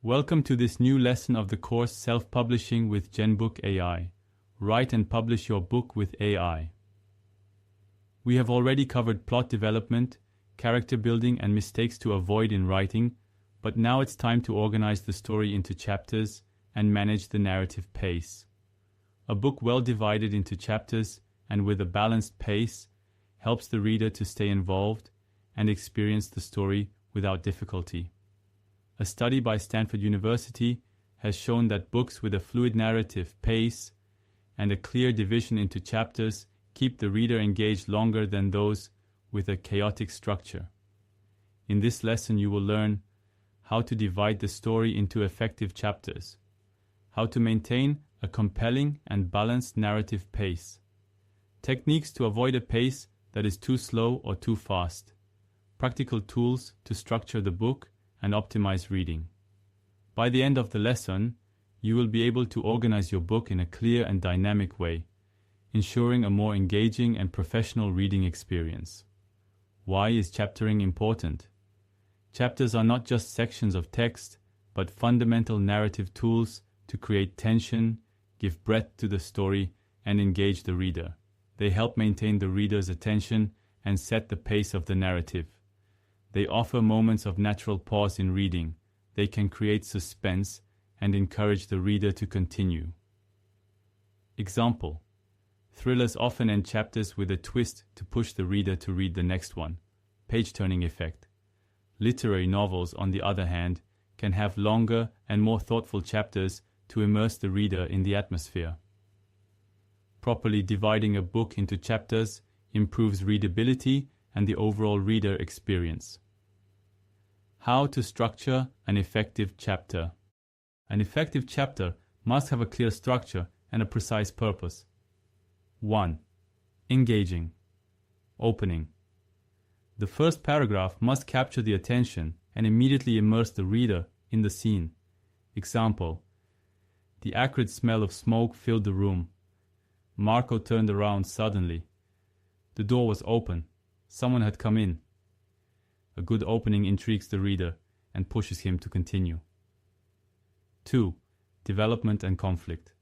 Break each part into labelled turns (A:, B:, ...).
A: Welcome to this new lesson of the course Self-Publishing with GenBookAI. Write and publish your book with AI. We have already covered plot development, character building, and mistakes to avoid in writing, but now it's time to organize the story into chapters and manage the narrative pace. A book well divided into chapters and with a balanced pace helps the reader to stay involved and experience the story without difficulty. A study by Stanford University has shown that books with a fluid narrative pace and a clear division into chapters keep the reader engaged longer than those with a chaotic structure. In this lesson, you will learn how to divide the story into effective chapters, how to maintain a compelling and balanced narrative pace, techniques to avoid a pace that is too slow or too fast, practical tools to structure the book and optimize reading. By the end of the lesson, you will be able to organize your book in a clear and dynamic way, ensuring a more engaging and professional reading experience. Why is chaptering important? Chapters are not just sections of text, but fundamental narrative tools to create tension, give breadth to the story, and engage the reader. They help maintain the reader's attention and set the pace of the narrative. They offer moments of natural pause in reading. They can create suspense and encourage the reader to continue. Example: thrillers often end chapters with a twist to push the reader to read the next one. Page-turning effect. Literary novels, on the other hand, can have longer and more thoughtful chapters to immerse the reader in the atmosphere. Properly dividing a book into chapters improves readability and the overall reader experience. How to structure an effective chapter. An effective chapter must have a clear structure and a precise purpose. 1. Engaging. Opening. The first paragraph must capture the attention and immediately immerse the reader in the scene. Example: the acrid smell of smoke filled the room. Marco turned around suddenly. The door was open. Someone had come in. A good opening intrigues the reader and pushes him to continue. 2. Development and conflict.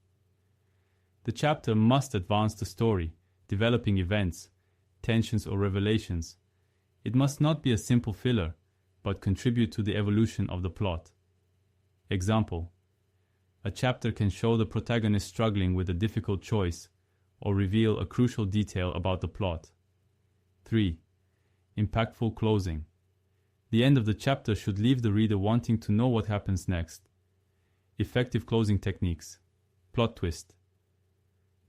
A: The chapter must advance the story, developing events, tensions or revelations. It must not be a simple filler, but contribute to the evolution of the plot. Example: a chapter can show the protagonist struggling with a difficult choice or reveal a crucial detail about the plot. 3. Impactful closing. The end of the chapter should leave the reader wanting to know what happens next. Effective closing techniques. Plot twist.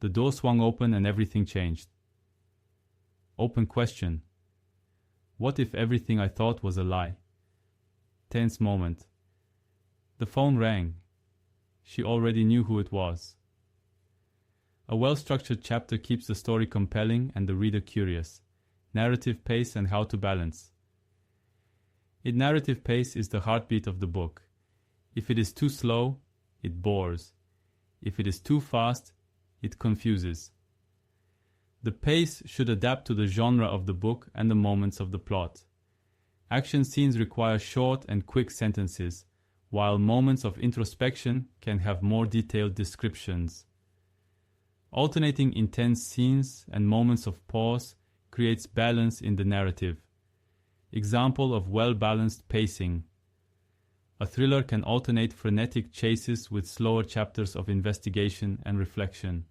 A: The door swung open and everything changed. Open question. What if everything I thought was a lie? Tense moment. The phone rang. She already knew who it was. A well-structured chapter keeps the story compelling and the reader curious. Narrative pace and how to balance. Narrative pace is the heartbeat of the book. If it is too slow, it bores. If it is too fast, it confuses. The pace should adapt to the genre of the book and the moments of the plot. Action scenes require short and quick sentences, while moments of introspection can have more detailed descriptions. Alternating intense scenes and moments of pause creates balance in the narrative. Example of well-balanced pacing. A thriller can alternate frenetic chases with slower chapters of investigation and reflection.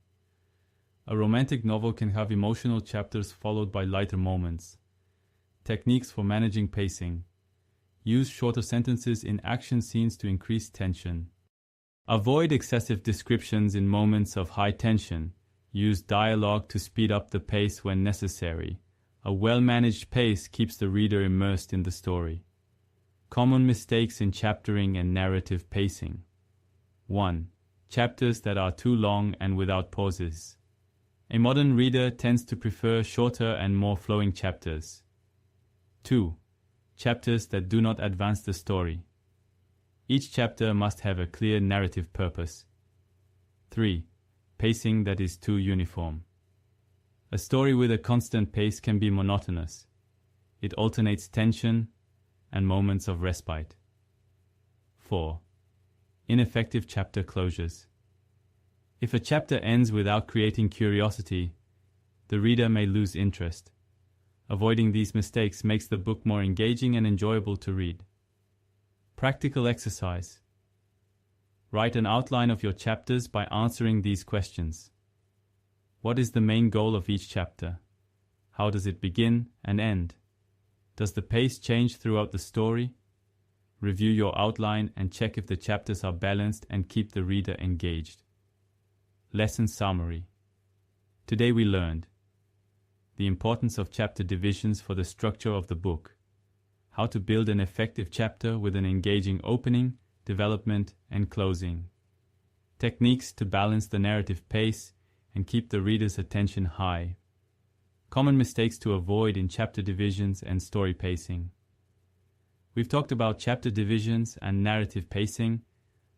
A: A romantic novel can have emotional chapters followed by lighter moments. Techniques for managing pacing. Use shorter sentences in action scenes to increase tension. Avoid excessive descriptions in moments of high tension. Use dialogue to speed up the pace when necessary. A well-managed pace keeps the reader immersed in the story. Common mistakes in chaptering and narrative pacing. 1. Chapters that are too long and without pauses. A modern reader tends to prefer shorter and more flowing chapters. 2. Chapters that do not advance the story. Each chapter must have a clear narrative purpose. 3. Pacing that is too uniform. A story with a constant pace can be monotonous. It alternates tension and moments of respite. 4. Ineffective chapter closures. If a chapter ends without creating curiosity, the reader may lose interest. Avoiding these mistakes makes the book more engaging and enjoyable to read. Practical exercise. Write an outline of your chapters by answering these questions. What is the main goal of each chapter? How does it begin and end? Does the pace change throughout the story? Review your outline and check if the chapters are balanced and keep the reader engaged. Lesson summary. Today we learned the importance of chapter divisions for the structure of the book, how to build an effective chapter with an engaging opening, development, and closing, techniques to balance the narrative pace and keep the reader's attention high, common mistakes to avoid in chapter divisions and story pacing. We've talked about chapter divisions and narrative pacing,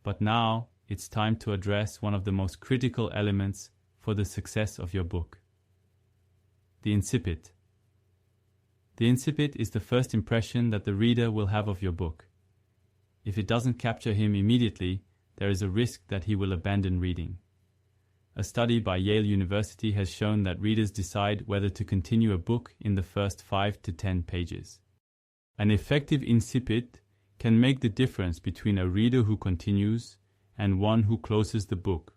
A: but now it's time to address one of the most critical elements for the success of your book: the incipit. The incipit is the first impression that the reader will have of your book. If it doesn't capture him immediately, there is a risk that he will abandon reading. A study by Yale University has shown that readers decide whether to continue a book in the first 5 to 10 pages. An effective incipit can make the difference between a reader who continues and one who closes the book.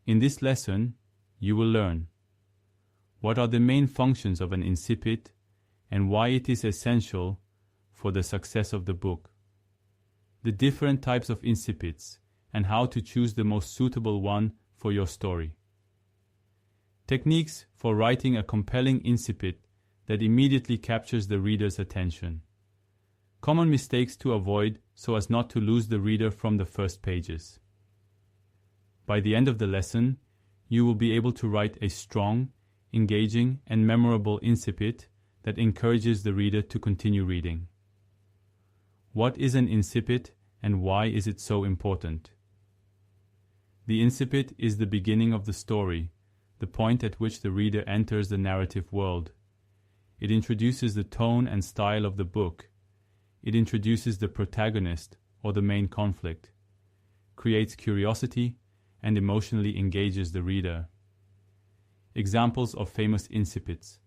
A: In this lesson, you will learn what are the main functions of an incipit and why it is essential for the success of the book, the different types of incipits, and how to choose the most suitable one for your story. Techniques for writing a compelling incipit that immediately captures the reader's attention. Common mistakes to avoid so as not to lose the reader from the first pages. By the end of the lesson, you will be able to write a strong, engaging, and memorable incipit that encourages the reader to continue reading. What is an incipit and why is it so important? The incipit is the beginning of the story, the point at which the reader enters the narrative world. It introduces the tone and style of the book. It introduces the protagonist or the main conflict, creates curiosity, and emotionally engages the reader. Examples of famous incipits: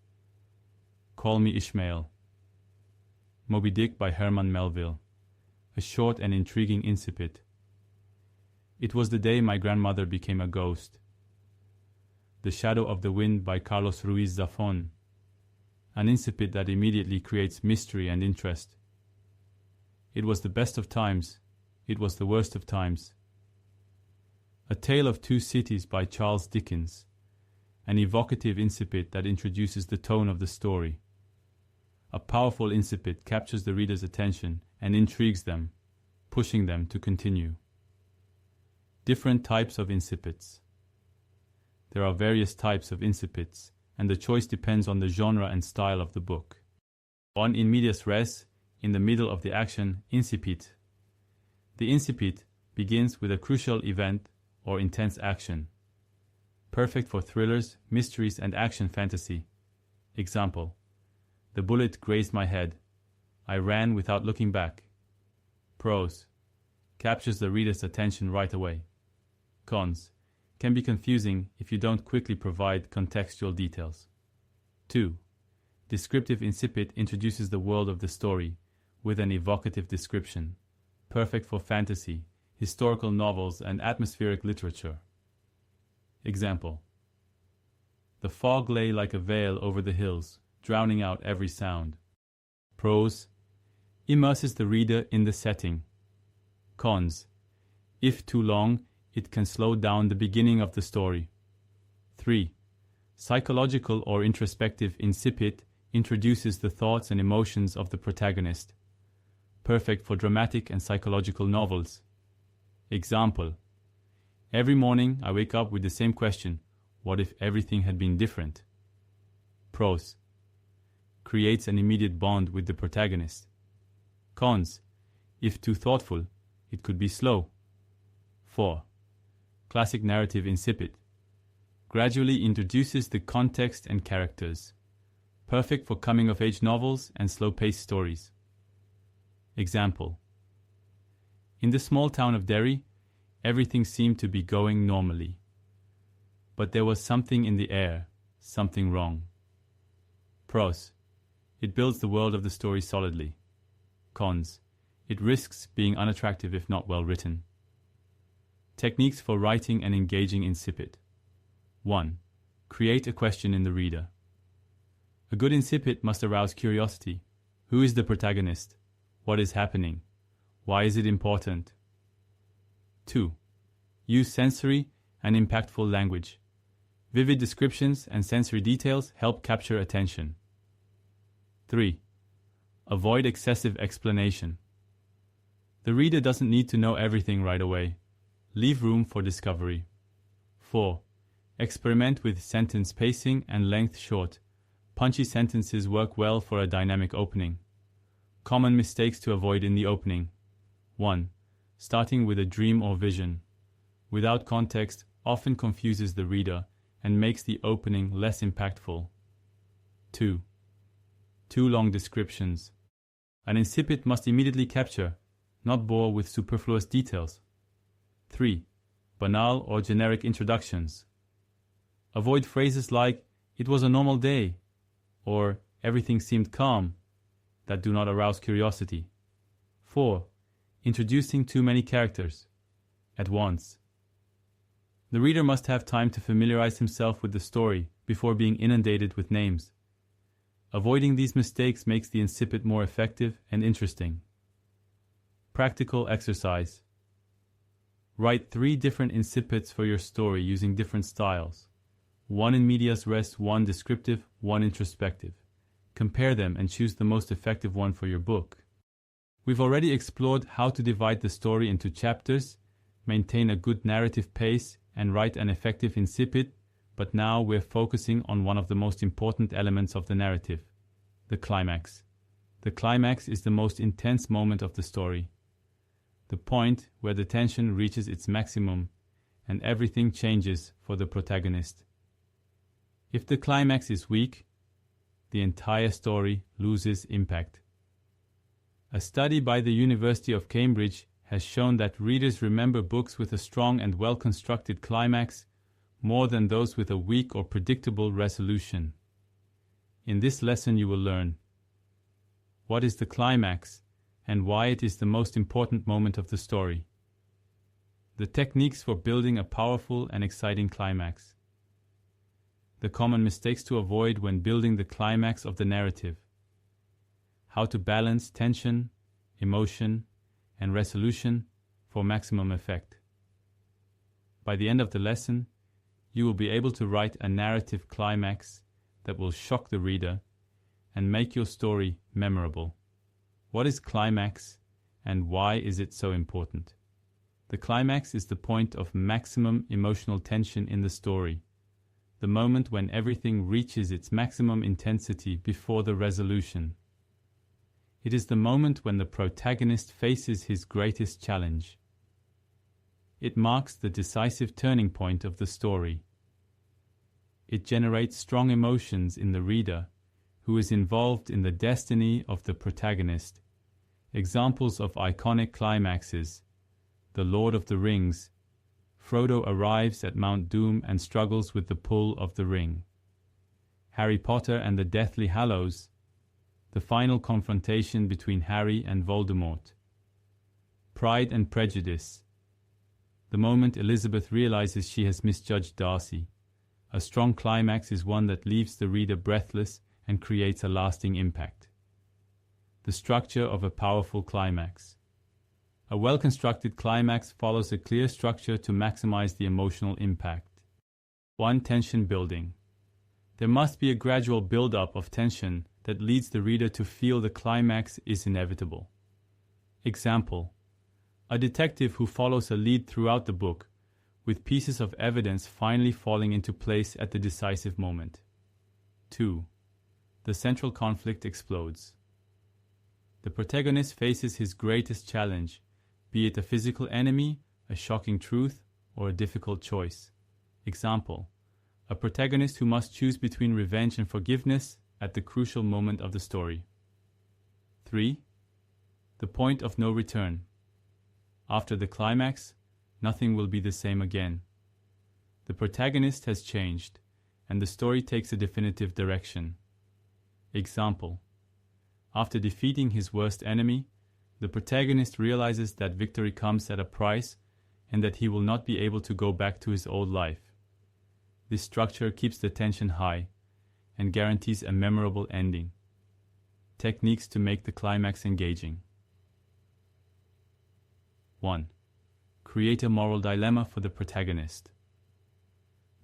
A: Call Me Ishmael, Moby Dick by Herman Melville, a short and intriguing incipit. It Was the Day My Grandmother Became a Ghost, The Shadow of the Wind by Carlos Ruiz Zafón, an incipit that immediately creates mystery and interest. It Was the Best of Times, It Was the Worst of Times. A Tale of Two Cities by Charles Dickens, an evocative incipit that introduces the tone of the story. A powerful incipit captures the reader's attention and intrigues them, pushing them to continue. Different types of incipits. There are various types of incipits, and the choice depends on the genre and style of the book. On in medias res, in the middle of the action, incipit. The incipit begins with a crucial event or intense action. Perfect for thrillers, mysteries, and action fantasy. Example: The bullet grazed my head. I ran without looking back. Pros: captures the reader's attention right away. Cons: can be confusing if you don't quickly provide contextual details. 2. Descriptive incipit introduces the world of the story with an evocative description. Perfect for fantasy, historical novels, and atmospheric literature. Example: The fog lay like a veil over the hills, drowning out every sound. Pros: immerses the reader in the setting. Cons: if too long, it can slow down the beginning of the story. 3. Psychological or introspective incipit introduces the thoughts and emotions of the protagonist. Perfect for dramatic and psychological novels. Example: every morning I wake up with the same question: what if everything had been different? Pros: creates an immediate bond with the protagonist. Cons: if too thoughtful, it could be slow. 4. Classic narrative incipit. Gradually introduces the context and characters. Perfect for coming-of-age novels and slow-paced stories. Example: In the small town of Derry, everything seemed to be going normally. But there was something in the air, something wrong. Pros. It builds the world of the story solidly. Cons. It risks being unattractive if not well written. Techniques for writing and engaging incipit. 1. Create a question in the reader. A good incipit must arouse curiosity. Who is the protagonist? What is happening? Why is it important? 2. Use sensory and impactful language. Vivid descriptions and sensory details help capture attention. 3. Avoid excessive explanation. The reader doesn't need to know everything right away. Leave room for discovery. 4. Experiment with sentence pacing and length short. Punchy sentences work well for a dynamic opening. Common mistakes to avoid in the opening. 1. Starting with a dream or vision. Without context, often confuses the reader and makes the opening less impactful. 2. Too long descriptions. An incipit must immediately capture, not bore with superfluous details. 3. Banal or generic introductions. Avoid phrases like, "It was a normal day," or "Everything seemed calm," that do not arouse curiosity. 4. Introducing too many characters at once. The reader must have time to familiarize himself with the story before being inundated with names. Avoiding these mistakes makes the incipit more effective and interesting. Practical exercise. Write 3 different incipits for your story using different styles. 1 in medias res, 1 descriptive, 1 introspective. Compare them and choose the most effective one for your book. We've already explored how to divide the story into chapters, maintain a good narrative pace, and write an effective incipit, but now we're focusing on one of the most important elements of the narrative, the climax. The climax is the most intense moment of the story, the point where the tension reaches its maximum and everything changes for the protagonist. If the climax is weak, the entire story loses impact. A study by the University of Cambridge has shown that readers remember books with a strong and well-constructed climax more than those with a weak or predictable resolution. In this lesson you will learn what is the climax and why it is the most important moment of the story, the techniques for building a powerful and exciting climax, the common mistakes to avoid when building the climax of the narrative, how to balance tension, emotion, and resolution for maximum effect. By the end of the lesson, you will be able to write a narrative climax that will shock the reader and make your story memorable. What is climax and why is it so important? The climax is the point of maximum emotional tension in the story, the moment when everything reaches its maximum intensity before the resolution. It is the moment when the protagonist faces his greatest challenge. It marks the decisive turning point of the story. It generates strong emotions in the reader, who is involved in the destiny of the protagonist. Examples of iconic climaxes: The Lord of the Rings. Frodo arrives at Mount Doom and struggles with the pull of the ring. Harry Potter and the Deathly Hallows. The final confrontation between Harry and Voldemort. Pride and Prejudice. The moment Elizabeth realizes she has misjudged Darcy. A strong climax is one that leaves the reader breathless and creates a lasting impact. The structure of a powerful climax. A well-constructed climax follows a clear structure to maximize the emotional impact. 1. Tension building. There must be a gradual build-up of tension that leads the reader to feel the climax is inevitable. Example: a detective who follows a lead throughout the book, with pieces of evidence finally falling into place at the decisive moment. 2. The central conflict explodes. The protagonist faces his greatest challenge, be it a physical enemy, a shocking truth, or a difficult choice. Example: a protagonist who must choose between revenge and forgiveness at the crucial moment of the story. 3. The point of no return. After the climax, nothing will be the same again. The protagonist has changed, and the story takes a definitive direction. Example: after defeating his worst enemy, the protagonist realizes that victory comes at a price and that he will not be able to go back to his old life. This structure keeps the tension high and guarantees a memorable ending. Techniques to make the climax engaging. 1. Create a moral dilemma for the protagonist.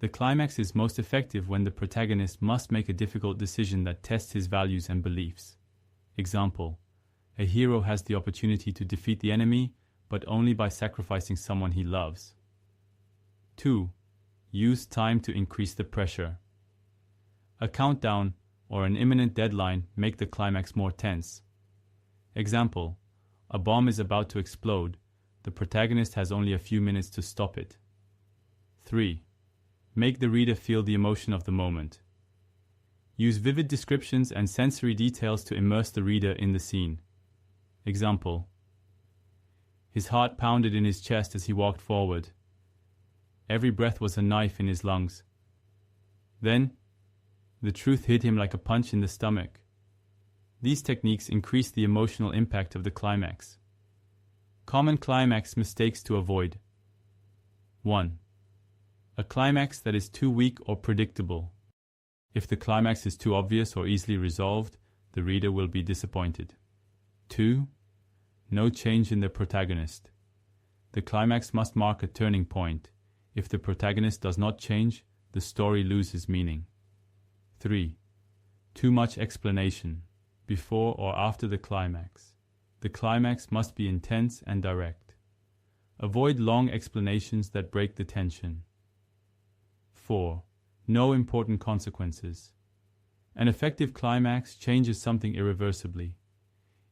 A: The climax is most effective when the protagonist must make a difficult decision that tests his values and beliefs. Example: a hero has the opportunity to defeat the enemy, but only by sacrificing someone he loves. 2. Use time to increase the pressure. A countdown or an imminent deadline make the climax more tense. Example: a bomb is about to explode. The protagonist has only a few minutes to stop it. 3. Make the reader feel the emotion of the moment. Use vivid descriptions and sensory details to immerse the reader in the scene. Example: his heart pounded in his chest as he walked forward. Every breath was a knife in his lungs. Then, the truth hit him like a punch in the stomach. These techniques increase the emotional impact of the climax. Common climax mistakes to avoid. 1. A climax that is too weak or predictable. If the climax is too obvious or easily resolved, the reader will be disappointed. 2. No change in the protagonist. The climax must mark a turning point. If the protagonist does not change, the story loses meaning. 3. Too much explanation. Before or after the climax. The climax must be intense and direct. Avoid long explanations that break the tension. 4. No important consequences. An effective climax changes something irreversibly.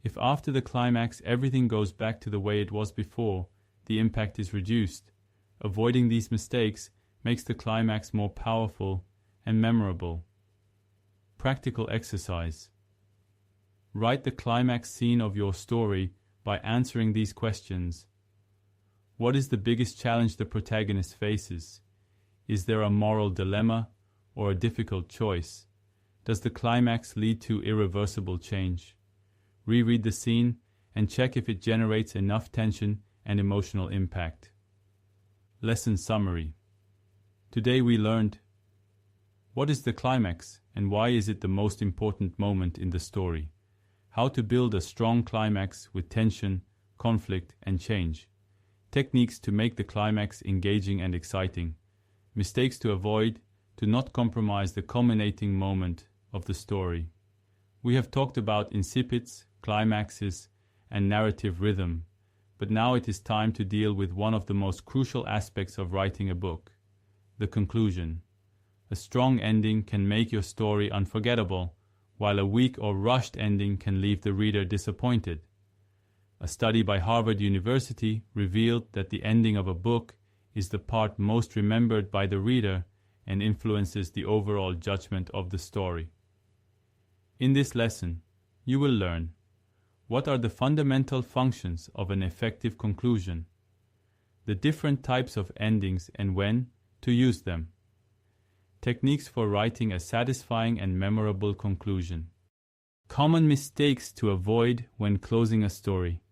A: If after the climax everything goes back to the way it was before, the impact is reduced. Avoiding these mistakes makes the climax more powerful and memorable. Practical exercise. Write the climax scene of your story by answering these questions. What is the biggest challenge the protagonist faces? Is there a moral dilemma or a difficult choice? Does the climax lead to irreversible change? Reread the scene and check if it generates enough tension and emotional impact. Lesson summary. Today we learned: what is the climax and why is it the most important moment in the story? How to build a strong climax with tension, conflict, and change. Techniques to make the climax engaging and exciting. Mistakes to avoid to not compromise the culminating moment of the story. We have talked about incipits, climaxes, and narrative rhythm, but now it is time to deal with one of the most crucial aspects of writing a book: the conclusion. A strong ending can make your story unforgettable, while a weak or rushed ending can leave the reader disappointed. A study by Harvard University revealed that the ending of a book is the part most remembered by the reader and influences the overall judgment of the story. In this lesson, you will learn: what are the fundamental functions of an effective conclusion, the different types of endings and when to use them, techniques for writing a satisfying and memorable conclusion, common mistakes to avoid when closing a story.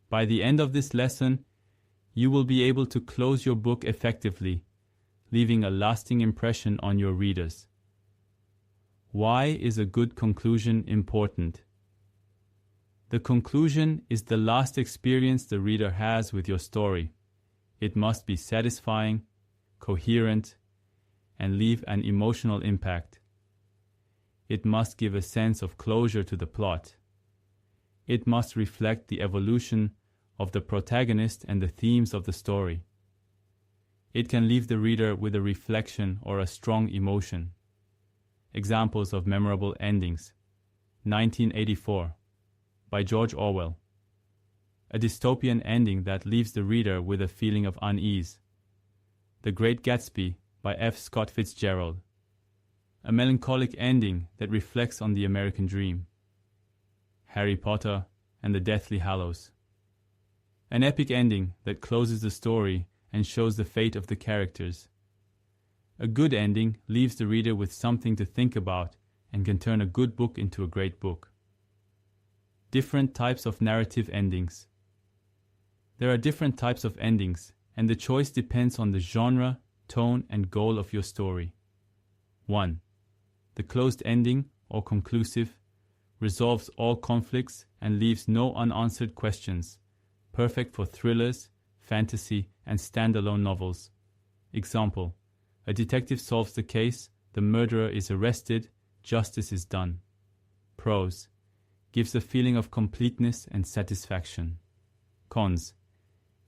A: By the end of this lesson, you will be able to close your book effectively, leaving a lasting impression on your readers. Why is a good conclusion important? The conclusion is the last experience the reader has with your story. It must be satisfying, coherent, and leave an emotional impact. It must give a sense of closure to the plot. It must reflect the evolution of the protagonist and the themes of the story. It can leave the reader with a reflection or a strong emotion. Examples of memorable endings: 1984 by George Orwell. A dystopian ending that leaves the reader with a feeling of unease. The Great Gatsby by F. Scott Fitzgerald. A melancholic ending that reflects on the American dream. Harry Potter and the Deathly Hallows. An epic ending that closes the story and shows the fate of the characters. A good ending leaves the reader with something to think about and can turn a good book into a great book. Different types of narrative endings. There are different types of endings, and the choice depends on the genre, tone, and goal of your story. 1. The closed ending, or conclusive, resolves all conflicts and leaves no unanswered questions, perfect for thrillers, fantasy, and standalone novels. Example: a detective solves the case, the murderer is arrested, justice is done. Pros: gives a feeling of completeness and satisfaction. Cons: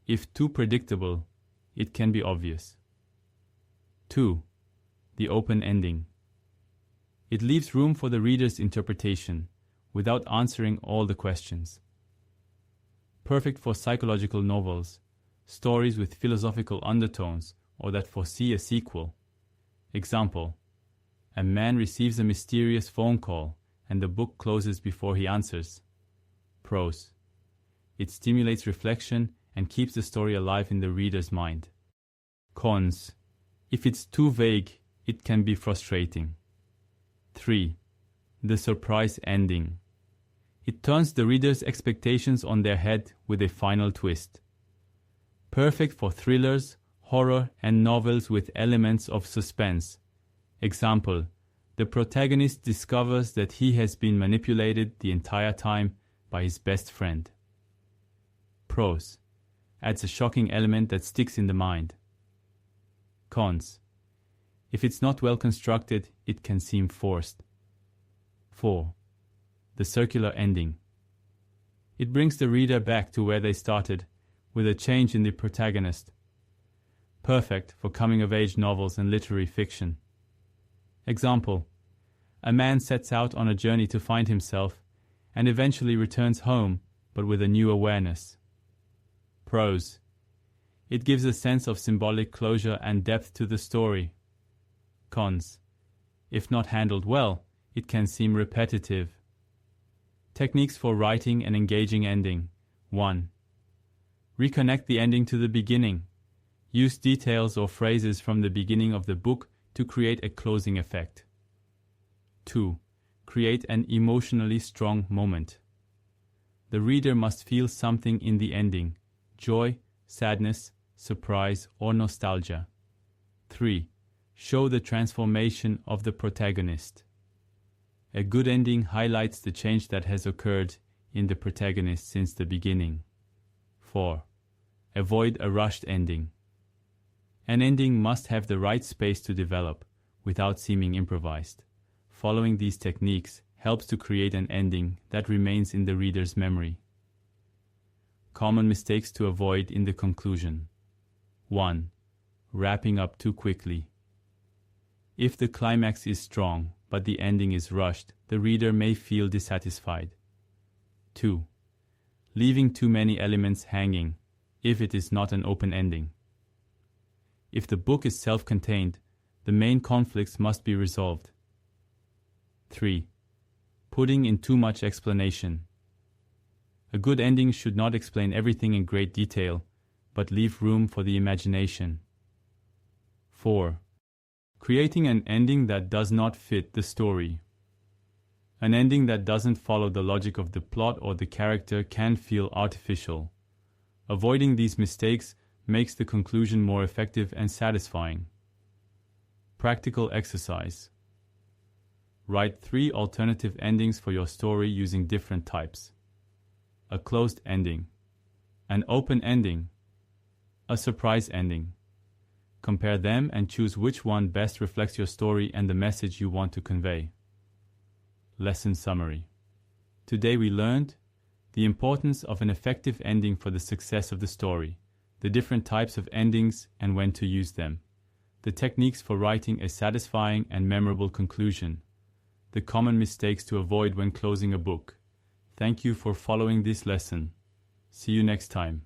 A: if too predictable, it can be obvious. 2. The open ending. It leaves room for the reader's interpretation, without answering all the questions. Perfect for psychological novels, stories with philosophical undertones, or that foresee a sequel. Example: a man receives a mysterious phone call, and the book closes before he answers. Pros: it stimulates reflection and keeps the story alive in the reader's mind. Cons: if it's too vague, it can be frustrating. 3. The surprise ending. It turns the reader's expectations on their head with a final twist. Perfect for thrillers, horror, and novels with elements of suspense. Example: the protagonist discovers that he has been manipulated the entire time by his best friend. Pros: adds a shocking element that sticks in the mind. Cons: if it's not well constructed, it can seem forced. 4. The circular ending. It brings the reader back to where they started, with a change in the protagonist. Perfect for coming-of-age novels and literary fiction. Example: a man sets out on a journey to find himself and eventually returns home, but with a new awareness. Pros: it gives a sense of symbolic closure and depth to the story. Cons: if not handled well, it can seem repetitive. Techniques for writing an engaging ending. 1. Reconnect the ending to the beginning. Use details or phrases from the beginning of the book to create a closing effect. 2. Create an emotionally strong moment. The reader must feel something in the ending: joy, sadness, surprise, or nostalgia. 3. Show the transformation of the protagonist. A good ending highlights the change that has occurred in the protagonist since the beginning. 4. Avoid a rushed ending. An ending must have the right space to develop without seeming improvised. Following these techniques helps to create an ending that remains in the reader's memory. Common mistakes to avoid in the conclusion. 1. Wrapping up too quickly. If the climax is strong, but the ending is rushed, the reader may feel dissatisfied. 2. Leaving too many elements hanging, if it is not an open ending. If the book is self-contained, the main conflicts must be resolved. 3. Putting in too much explanation. A good ending should not explain everything in great detail, but leave room for the imagination. 4. Creating an ending that does not fit the story. An ending that doesn't follow the logic of the plot or the character can feel artificial. Avoiding these mistakes makes the conclusion more effective and satisfying. Practical exercise. Write 3 alternative endings for your story using different types. A closed ending, an open ending, a surprise ending. Compare them and choose which one best reflects your story and the message you want to convey. Lesson summary. Today we learned the importance of an effective ending for the success of the story, the different types of endings and when to use them, the techniques for writing a satisfying and memorable conclusion, the common mistakes to avoid when closing a book. Thank you for following this lesson. See you next time.